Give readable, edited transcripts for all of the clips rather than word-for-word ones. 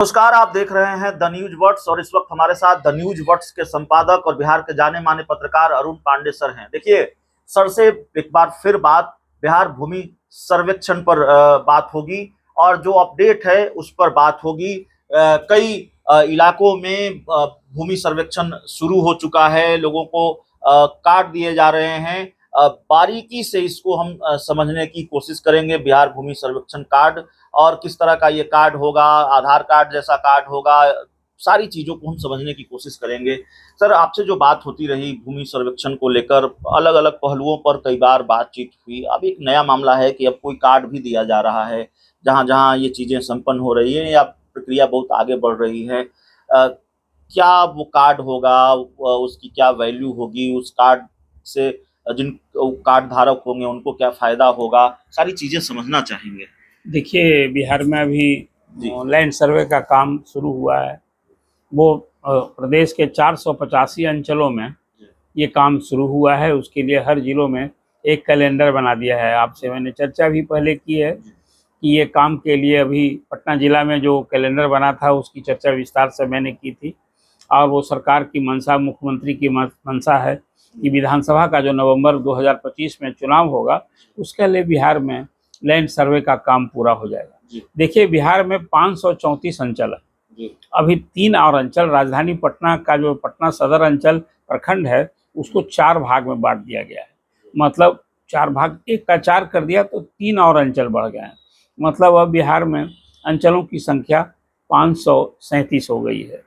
नमस्कार, आप देख रहे हैं द न्यूज वर्ड्स और इस वक्त हमारे साथ द न्यूज वर्ड्स के संपादक और बिहार के जाने माने पत्रकार अरुण पांडे सर हैं। देखिए सर से एक बार फिर बात बिहार भूमि सर्वेक्षण पर बात होगी और जो अपडेट है उस पर बात होगी। कई इलाकों में भूमि सर्वेक्षण शुरू हो चुका है, लोगों को कार्ड दिए जा रहे हैं। बारीकी से इसको हम समझने की कोशिश करेंगे। बिहार भूमि सर्वेक्षण कार्ड और किस तरह का ये कार्ड होगा, आधार कार्ड जैसा कार्ड होगा, सारी चीजों को हम समझने की कोशिश करेंगे। सर, आपसे जो बात होती रही भूमि सर्वेक्षण को लेकर, अलग अलग पहलुओं पर कई बार बातचीत हुई। अब एक नया मामला है कि अब कोई कार्ड भी दिया जा रहा है। जहां जहां ये चीजें संपन्न हो रही है या प्रक्रिया बहुत आगे बढ़ रही है, क्या वो कार्ड होगा, उसकी क्या वैल्यू होगी, उस कार्ड से जिन कार्ड धारक होंगे उनको क्या फायदा होगा, सारी चीजें समझना चाहेंगे। देखिए, बिहार में अभी लैंड सर्वे का काम शुरू हुआ है। वो प्रदेश के 485 अंचलों में ये काम शुरू हुआ है। उसके लिए हर जिलों में एक कैलेंडर बना दिया है। आपसे मैंने चर्चा भी पहले की है कि ये काम के लिए अभी पटना जिला में जो कैलेंडर बना था उसकी चर्चा विस्तार से मैंने की थी। और वो सरकार की मंशा, मुख्यमंत्री की मंशा है कि विधानसभा का जो नवंबर 2025 में चुनाव होगा उसके लिए बिहार में लैंड सर्वे का काम पूरा हो जाएगा। देखिए, बिहार में 534 अंचल है। अभी 3 और अंचल, राजधानी पटना का जो पटना सदर अंचल प्रखंड है उसको 4 भाग में बांट दिया गया है। मतलब 4 भाग, 1 का 4 कर दिया तो 3 और अंचल बढ़ गए हैं। मतलब अब बिहार में अंचलों की संख्या 537 हो गई है।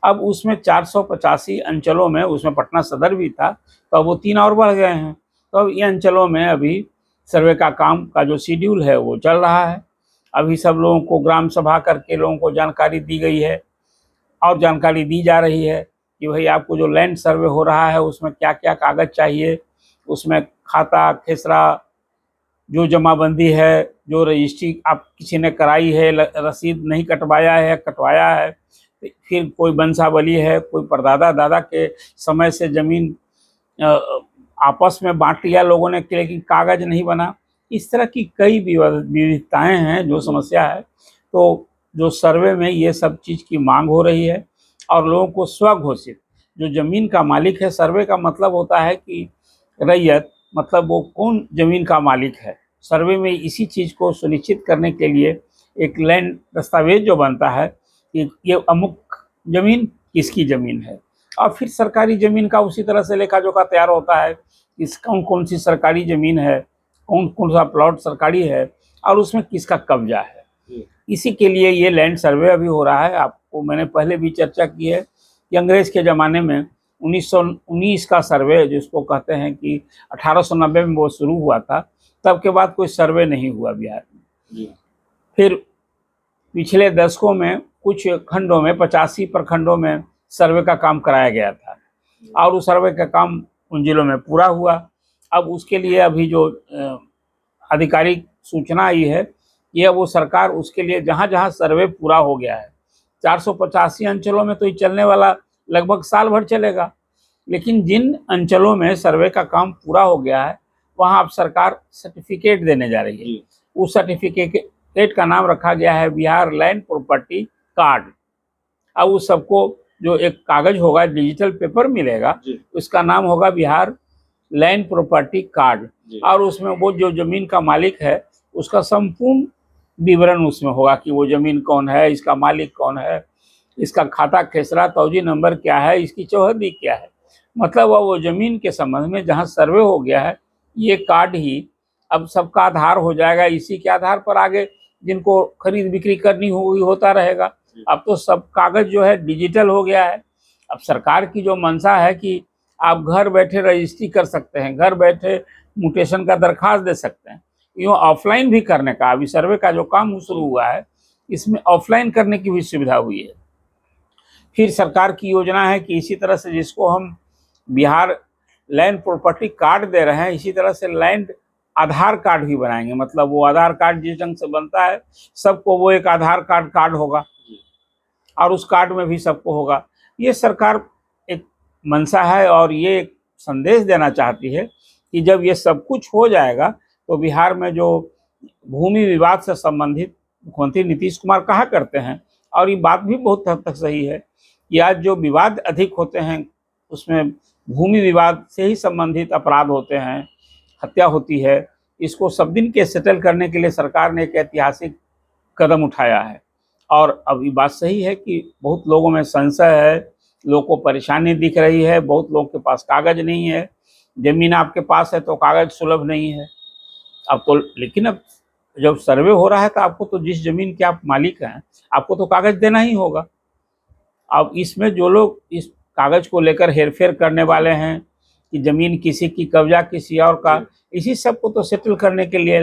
अब उसमें 485 अंचलों में, उसमें पटना सदर भी था, तो अब वो 3 और बढ़ गए हैं। तो अब ये अंचलों में अभी सर्वे का काम का जो शेड्यूल है वो चल रहा है। अभी सब लोगों को ग्राम सभा करके लोगों को जानकारी दी गई है और जानकारी दी जा रही है कि भाई आपको जो लैंड सर्वे हो रहा है उसमें क्या क्या कागज़ चाहिए, उसमें खाता खेसरा, जो जमाबंदी है, जो रजिस्ट्री आप किसी ने कराई है, रसीद नहीं कटवाया है, कटवाया है, फिर कोई वंशावली है, कोई परदादा दादा के समय से ज़मीन आपस में बांट लिया लोगों ने लेकिन कागज नहीं बना। इस तरह की कई विविधताएं हैं, जो समस्या है। तो जो सर्वे में ये सब चीज़ की मांग हो रही है और लोगों को स्वघोषित जो ज़मीन का मालिक है, सर्वे का मतलब होता है कि रैयत, मतलब वो कौन ज़मीन का मालिक है। सर्वे में इसी चीज़ को सुनिश्चित करने के लिए एक लैंड दस्तावेज जो बनता है कि ये अमुक ज़मीन किसकी ज़मीन है, और फिर सरकारी ज़मीन का उसी तरह से लेखा जोखा तैयार होता है कि कौन कौन सी सरकारी ज़मीन है, कौन कौन सा प्लॉट सरकारी है और उसमें किसका कब्जा है। इसी के लिए ये लैंड सर्वे अभी हो रहा है। आपको मैंने पहले भी चर्चा की है कि अंग्रेज़ के ज़माने में 1919 का सर्वे, जिसको कहते हैं कि 1890 में वो शुरू हुआ था, तब के बाद कोई सर्वे नहीं हुआ बिहार में। फिर पिछले दशकों में कुछ खंडों में, 85 प्रखंडों में सर्वे का काम कराया गया था और उस सर्वे का काम उन जिलों में पूरा हुआ। अब उसके लिए अभी जो आधिकारिक सूचना आई है कि अब वो सरकार उसके लिए जहाँ जहाँ सर्वे पूरा हो गया है, 485 अंचलों में तो ये चलने वाला लगभग साल भर चलेगा, लेकिन जिन अंचलों में सर्वे का काम पूरा हो गया है वहाँ अब सरकार सर्टिफिकेट देने जा रही है। उस सर्टिफिकेट का नाम रखा गया है बिहार लैंड प्रॉपर्टी कार्ड। अब उस सबको जो एक कागज होगा, डिजिटल पेपर मिलेगा, उसका नाम होगा बिहार लैंड प्रॉपर्टी कार्ड। और उसमें वो जो जमीन का मालिक है उसका संपूर्ण विवरण उसमें होगा कि वो जमीन कौन है, इसका मालिक कौन है, इसका खाता खेसरा तौजी नंबर क्या है, इसकी चौहद्दी क्या है। मतलब वो जमीन के संबंध में जहाँ सर्वे हो गया है, ये कार्ड ही अब सबका आधार हो जाएगा। इसी के आधार पर आगे जिनको खरीद बिक्री करनी होगी होता रहेगा। अब तो सब कागज जो है डिजिटल हो गया है। अब सरकार की जो मंशा है कि आप घर बैठे रजिस्ट्री कर सकते हैं, घर बैठे म्यूटेशन का दरखास्त दे सकते हैं, यूँ ऑफलाइन भी करने का अभी सर्वे का जो काम शुरू हुआ है इसमें ऑफलाइन करने की भी सुविधा हुई है। फिर सरकार की योजना है कि इसी तरह से जिसको हम बिहार लैंड प्रॉपर्टी कार्ड दे रहे हैं, इसी तरह से लैंड आधार कार्ड भी बनाएंगे। मतलब वो आधार कार्ड जिस ढंग से बनता है सबको वो एक आधार कार्ड होगा और उस कार्ड में भी सबको होगा। ये सरकार एक मंशा है और ये एक संदेश देना चाहती है कि जब ये सब कुछ हो जाएगा तो बिहार में जो भूमि विवाद से संबंधित मुख्यमंत्री नीतीश कुमार कहा करते हैं और ये बात भी बहुत हद तक सही है कि आज जो विवाद अधिक होते हैं उसमें भूमि विवाद से ही संबंधित अपराध होते हैं, हत्या होती है। इसको सब दिन के सेटल करने के लिए सरकार ने एक ऐतिहासिक कदम उठाया है। और अब ये बात सही है कि बहुत लोगों में संशय है, लोगों को परेशानी दिख रही है, बहुत लोगों के पास कागज नहीं है। जमीन आपके पास है तो कागज सुलभ नहीं है। अब तो लेकिन अब जब सर्वे हो रहा है तो आपको तो जिस जमीन के आप मालिक हैं आपको तो कागज देना ही होगा। अब इसमें जो लोग इस कागज को लेकर हेरफेर करने वाले हैं कि जमीन किसी की कब्जा किसी और का, इसी सब को तो सेटल करने के लिए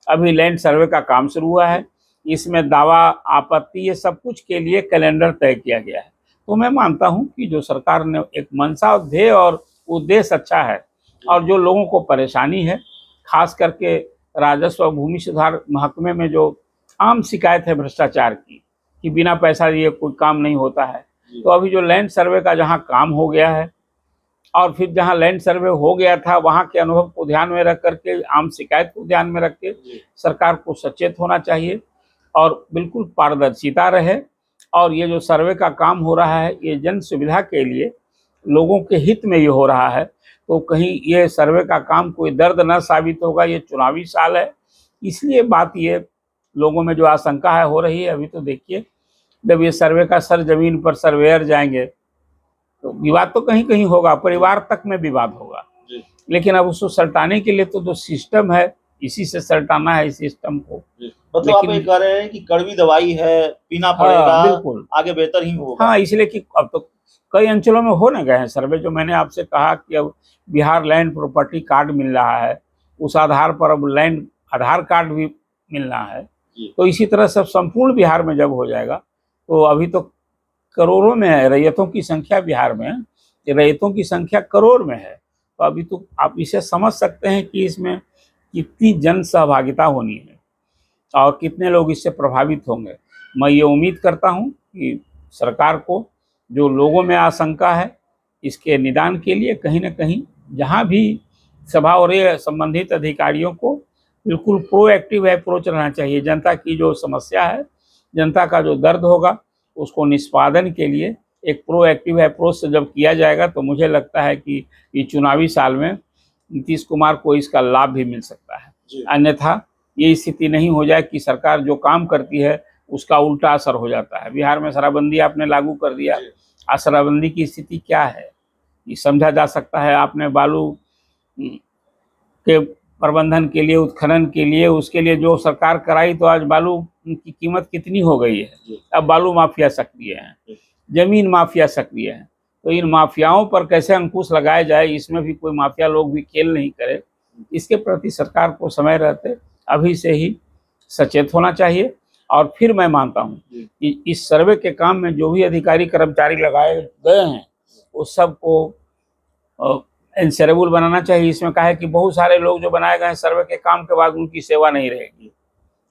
अभी लैंड सर्वे का काम शुरू हुआ है। इसमें दावा आपत्ति ये सब कुछ के लिए कैलेंडर तय किया गया है। तो मैं मानता हूं कि जो सरकार ने एक मंशा ध्येय और उद्देश्य अच्छा है, और जो लोगों को परेशानी है खास करके राजस्व और भूमि सुधार महकमे में जो आम शिकायत है भ्रष्टाचार की कि बिना पैसा दिए कोई काम नहीं होता है, तो अभी जो लैंड सर्वे का जहां काम हो गया है और फिर जहां लैंड सर्वे हो गया था वहां के अनुभव को ध्यान में रख करके, आम शिकायत को ध्यान में रख के सरकार को सचेत होना चाहिए और बिल्कुल पारदर्शिता रहे। और ये जो सर्वे का काम हो रहा है ये जन सुविधा के लिए, लोगों के हित में ये हो रहा है, तो कहीं ये सर्वे का काम कोई दर्द न साबित होगा। ये चुनावी साल है, इसलिए बात ये लोगों में जो आशंका है हो रही है। अभी तो देखिए जब ये सर्वे का सर जमीन पर सर्वेयर जाएंगे तो विवाद तो कहीं कहीं होगा, परिवार तक में विवाद होगा, लेकिन अब उसको सल्टाने के लिए तो जो सिस्टम है इसी से सल्टाना है इस सिस्टम को। मतलब आप ये कह रहे हैं कि कड़वी दवाई है, पीना पड़ेगा, बिल्कुल आगे बेहतर ही होगा। हाँ, इसलिए कि अब तो कई अंचलों में हो न गए हैं सर्वे। जो मैंने आपसे कहा कि अब बिहार लैंड प्रॉपर्टी कार्ड मिल रहा है, उस आधार पर अब लैंड आधार कार्ड भी मिल रहा है। तो इसी तरह सब संपूर्ण बिहार में जब हो जाएगा तो अभी तो करोड़ों में है रैयतों की संख्या बिहार में, रैयतों की संख्या करोड़ में है। तो अभी तो आप इसे समझ सकते हैं कि इसमें कितनी जन सहभागिता होनी है और कितने लोग इससे प्रभावित होंगे। मैं ये उम्मीद करता हूँ कि सरकार को जो लोगों में आशंका है इसके निदान के लिए कहीं ना कहीं जहाँ भी सभा और संबंधित अधिकारियों को बिल्कुल प्रोएक्टिव अप्रोच रहना चाहिए। जनता की जो समस्या है, जनता का जो दर्द होगा उसको निष्पादन के लिए एक प्रोएक्टिव अप्रोच से जब किया जाएगा तो मुझे लगता है कि ये चुनावी साल में नीतीश कुमार को इसका लाभ भी मिल सकता है। अन्यथा ये स्थिति नहीं हो जाए कि सरकार जो काम करती है उसका उल्टा असर हो जाता है। बिहार में शराबबंदी आपने लागू कर दिया, आज शराबबंदी की स्थिति क्या है ये समझा जा सकता है। आपने बालू के प्रबंधन के लिए, उत्खनन के लिए, उसके लिए जो सरकार कराई, तो आज बालू की कीमत कितनी हो गई है। अब बालू माफिया सक्रिय हैं, जमीन माफिया सक्रिय हैं। तो इन माफियाओं पर कैसे अंकुश लगाया जाए, इसमें भी कोई माफिया लोग भी खेल नहीं करे, इसके प्रति सरकार को समय रहते अभी से ही सचेत होना चाहिए। और फिर मैं मानता हूँ कि इस सर्वे के काम में जो भी अधिकारी कर्मचारी लगाए गए हैं उस सबको इंश्योरेबल बनाना चाहिए। इसमें कहा है कि बहुत सारे लोग जो बनाए गए हैं सर्वे के काम के बाद उनकी सेवा नहीं रहेगी।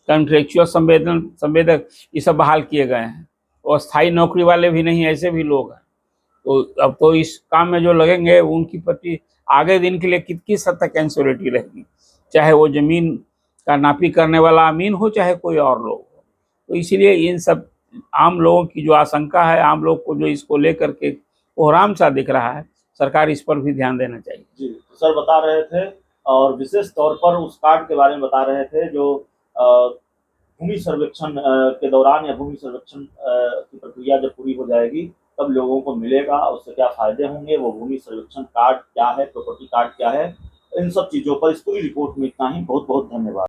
कॉन्ट्रेक्चुअल संवेदक ये सब बहाल किए गए हैं, और स्थायी नौकरी वाले भी नहीं, ऐसे भी लोग हैं। तो अब तो इस काम में जो लगेंगे उनकी प्रति आगे दिन के लिए किस हद तक इंश्योरिटी रहेगी, चाहे वो जमीन का नापी करने वाला अमीन हो चाहे कोई और लोग हो। तो इसीलिए इन सब आम लोगों की जो आशंका है, आम लोग को जो इसको लेकर के कोहराम सा दिख रहा है, सरकार इस पर भी ध्यान देना चाहिए। जी, तो सर बता रहे थे और विशेष तौर पर उस कार्ड के बारे में बता रहे थे जो भूमि सर्वेक्षण के दौरान या भूमि सर्वेक्षण की प्रक्रिया जब पूरी हो जाएगी तब लोगों को मिलेगा, उससे क्या फायदे होंगे, वो भूमि सर्वेक्षण कार्ड क्या है, प्रॉपर्टी कार्ड क्या है, इन सब चीजों पर इस पूरी रिपोर्ट में इतना ही। बहुत बहुत धन्यवाद।